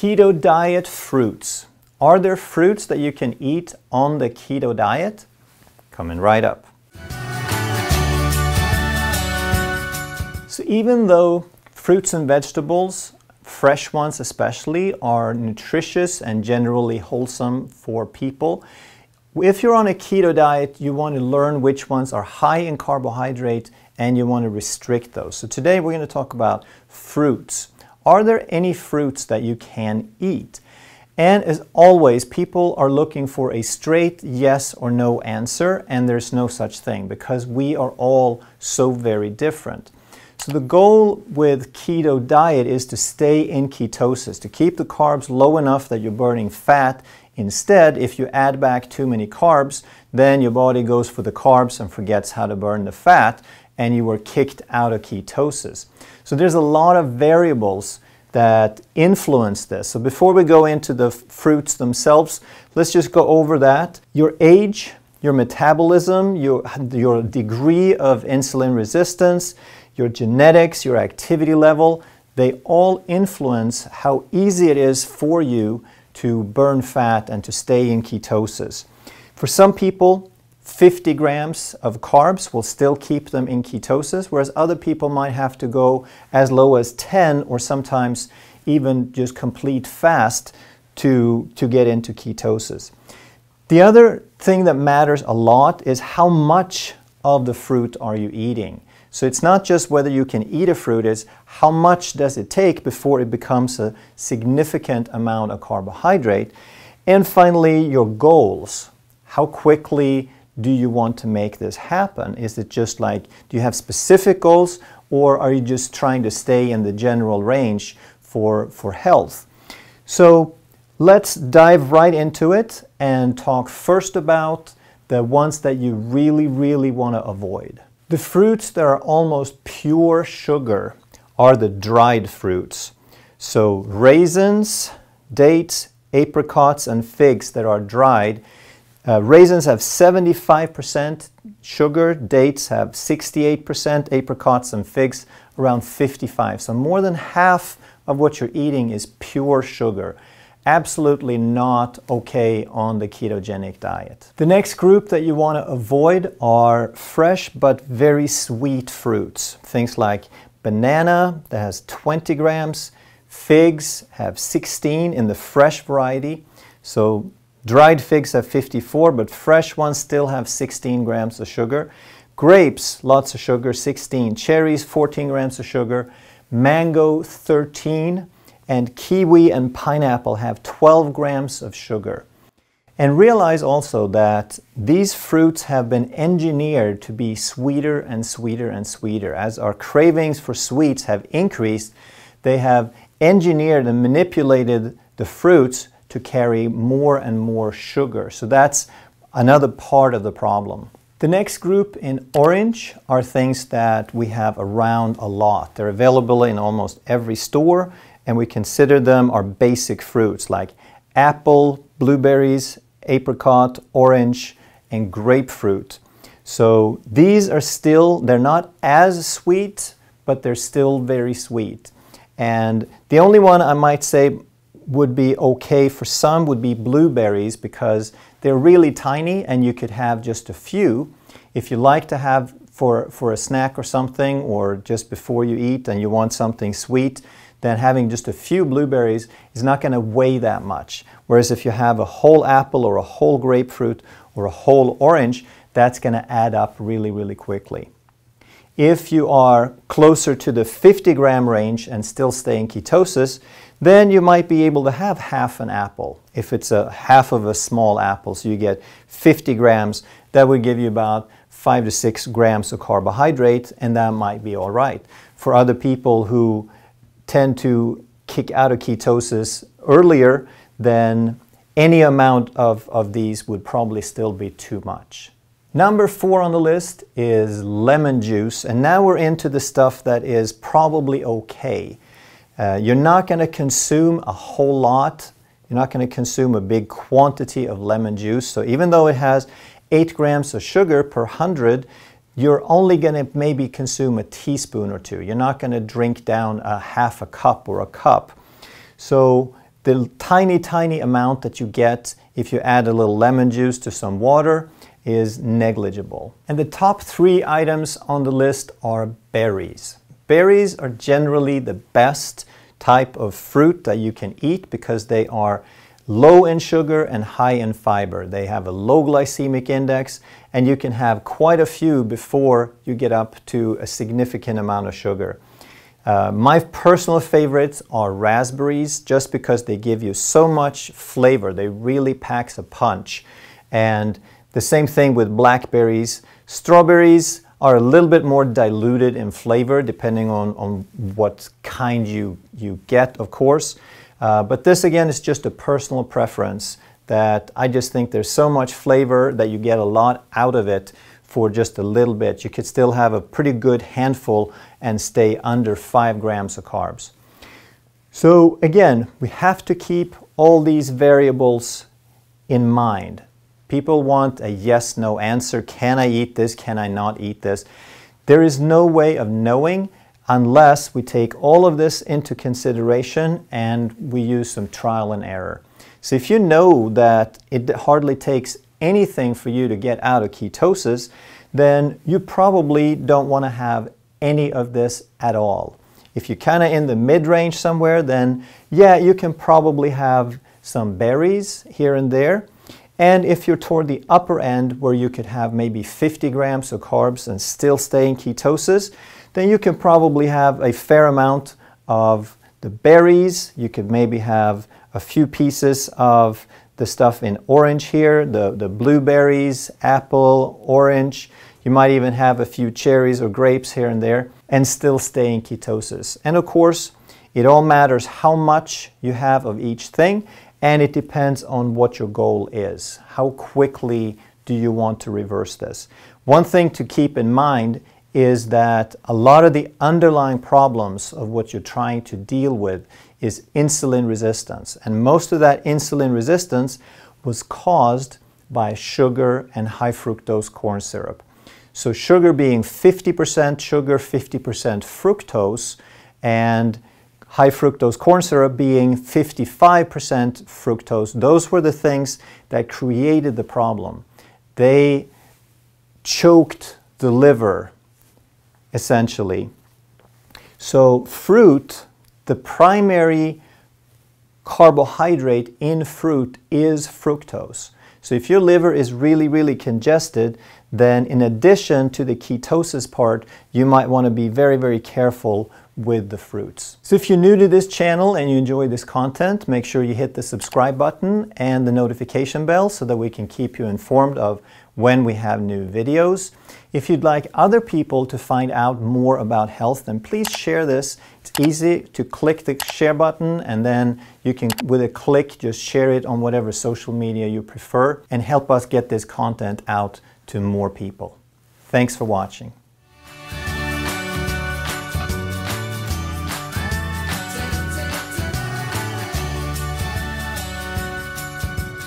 Keto diet fruits. Are there fruits that you can eat on the keto diet? Coming right up. So even though fruits and vegetables, fresh ones especially, are nutritious and generally wholesome for people, if you're on a keto diet, you want to learn which ones are high in carbohydrate and you want to restrict those. So today we're going to talk about fruits. Are there any fruits that you can eat? And as always, people are looking for a straight yes or no answer, and there's no such thing because we are all so very different. So the goal with keto diet is to stay in ketosis, to keep the carbs low enough that you're burning fat. Instead, if you add back too many carbs, then your body goes for the carbs and forgets how to burn the fat, and you are kicked out of ketosis. So there's a lot of variables that influence this. So before we go into the fruits themselves, let's just go over that. Your age, your metabolism, your degree of insulin resistance, your genetics, your activity level, they all influence how easy it is for you to burn fat and to stay in ketosis. For some people, 50 grams of carbs will still keep them in ketosis, whereas other people might have to go as low as 10 or sometimes even just complete fast to get into ketosis. The other thing that matters a lot is how much of the fruit are you eating. So it's not just whether you can eat a fruit, it's how much does it take before it becomes a significant amount of carbohydrate. And finally, your goals. How quickly do you want to make this happen? Is it just like, do you have specific goals, or are you just trying to stay in the general range for health? So let's dive right into it and talk first about the ones that you really, really want to avoid. The fruits that are almost pure sugar are the dried fruits. So raisins, dates, apricots, and figs that are dried. Raisins have 75% sugar, dates have 68%, apricots and figs around 55%. So more than half of what you're eating is pure sugar. Absolutely not okay on the ketogenic diet. The next group that you want to avoid are fresh but very sweet fruits. Things like banana that has 20 grams, figs have 16 in the fresh variety. So dried figs have 54, but fresh ones still have 16 grams of sugar. Grapes, lots of sugar, 16. Cherries, 14 grams of sugar. Mango, 13. And kiwi and pineapple have 12 grams of sugar. And realize also that these fruits have been engineered to be sweeter and sweeter and sweeter. As our cravings for sweets have increased, they have engineered and manipulated the fruits to carry more and more sugar. So that's another part of the problem. The next group in orange are things that we have around a lot. They're available in almost every store, and we consider them our basic fruits like apple, blueberries, apricot, orange, and grapefruit. So these are still, they're not as sweet, but they're still very sweet. And the only one I might say would be okay for some would be blueberries, because they're really tiny and you could have just a few. If you like to have for a snack or something, or just before you eat and you want something sweet, then having just a few blueberries is not going to weigh that much. Whereas if you have a whole apple or a whole grapefruit or a whole orange, that's going to add up really, really quickly. If you are closer to the 50-gram range and still stay in ketosis, then you might be able to have half an apple. If it's a half of a small apple, so you get 50 grams, that would give you about 5 to 6 grams of carbohydrate, and that might be all right. For other people who tend to kick out of ketosis earlier, then any amount of these would probably still be too much. Number 4 on the list is lemon juice, and now we're into the stuff that is probably okay. You're not going to consume a whole lot. You're not going to consume a big quantity of lemon juice. So even though it has 8 grams of sugar per 100, you're only going to maybe consume a teaspoon or two. You're not going to drink down a half a cup or a cup. So the tiny amount that you get if you add a little lemon juice to some water is negligible. And the top 3 items on the list are berries. Berries are generally the best type of fruit that you can eat because they are low in sugar and high in fiber. They have a low glycemic index, and you can have quite a few before you get up to a significant amount of sugar. My personal favorites are raspberries, just because they give you so much flavor. They really pack a punch. And the same thing with blackberries. Strawberries are a little bit more diluted in flavor, depending on what kind you get, of course. But this, again, is just a personal preference that I just think there's so much flavor that you get a lot out of it for just a little bit. You could still have a pretty good handful and stay under 5 grams of carbs. So again, we have to keep all these variables in mind. People want a yes/no answer. Can I eat this? Can I not eat this? There is no way of knowing unless we take all of this into consideration and we use some trial and error. So if you know that it hardly takes anything for you to get out of ketosis, then you probably don't want to have any of this at all. If you're kind of in the mid-range somewhere, then yeah, you can probably have some berries here and there. And if you're toward the upper end, where you could have maybe 50 grams of carbs and still stay in ketosis, then you can probably have a fair amount of the berries. You could maybe have a few pieces of the stuff in orange here, the blueberries, apple, orange. You might even have a few cherries or grapes here and there and still stay in ketosis. And of course, it all matters how much you have of each thing, and it depends on what your goal is. How quickly do you want to reverse this? One thing to keep in mind is that a lot of the underlying problems of what you're trying to deal with is insulin resistance. And most of that insulin resistance was caused by sugar and high fructose corn syrup. So sugar being 50% sugar, 50% fructose, and high fructose corn syrup being 55% fructose, those were the things that created the problem. They choked the liver, essentially. So fruit, the primary carbohydrate in fruit is fructose. So if your liver is really congested, then in addition to the ketosis part, you might want to be very careful with the fruits. So if you're new to this channel and you enjoy this content, make sure you hit the subscribe button and the notification bell so that we can keep you informed of when we have new videos. If you'd like other people to find out more about health, then please share this. It's easy to click the share button, and then you can, with a click, just share it on whatever social media you prefer and help us get this content out to more people. Thanks for watching.